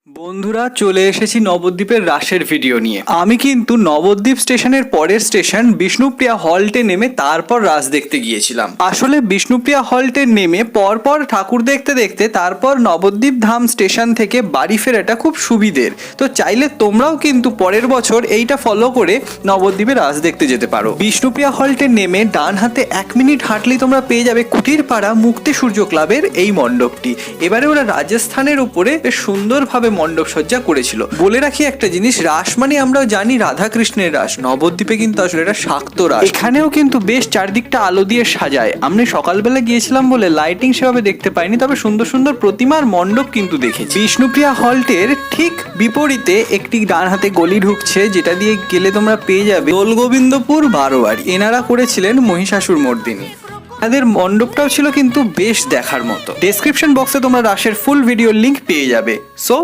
বন্ধুরা চলে এসেছি নবদ্বীপের রাসের ভিডিও নিয়ে। আমি কিন্তু নবদ্বীপ স্টেশনের পরের স্টেশন বিষ্ণুপ্রিয়া হল্টে নেমে তারপর রাস দেখতে গিয়েছিলাম। আসলে বিষ্ণুপ্রিয়া হল্টে নেমে পরপর ঠাকুর দেখতে দেখতে তারপর নবদ্বীপ ধাম স্টেশন থেকে বাড়ি ফেরাটা খুব সুবিধের। তো চাইলে তোমরাও কিন্তু পরের বছর এইটা ফলো করে নবদ্বীপে রাস দেখতে যেতে পারো। বিষ্ণুপ্রিয়া হল্টে নেমে ডান হাতে 1 মিনিট হাঁটলেই তোমরা পেয়ে যাবে কুটিরপাড়া মুক্তি সূর্য ক্লাবের এই মণ্ডপটি। এবারে ওরা রাজস্থানের উপরে বেশ সুন্দরভাবে মণ্ডপ সজ্জা করেছিল। বলে রাখি একটা জিনিস, রাস মানে আমরাও জানি রাধা কৃষ্ণের রাস, নবদ্বীপে কিন্তু আসলে এটা শাক্ত রাস। এখানেও কিন্তু বেশ চারদিকটা আলো দিয়ে সাজায়। আমি সকালবেলা গিয়েছিলাম বলে লাইটিং সেভাবে দেখতে পাইনি, তবে সুন্দর সুন্দর প্রতিমার মণ্ডপ কিন্তু দেখেছি। বিষ্ণুপ্রিয়া হল্টের ঠিক বিপরীতে একটি ডান হাতে গলি ঢুকছে, যেটা দিয়ে গেলে তোমরা পেয়ে যাবে দোলগোবিন্দপুর বারোয়ারি। এনারা করেছিলেন মহিষাসুর মর্দিনী। তাদের মণ্ডপটাও ছিল কিন্তু বেশ দেখার মতো। ডেসক্রিপশন বক্সে তোমরা রাসের ফুল ভিডিও লিংক পেয়ে যাবে। সো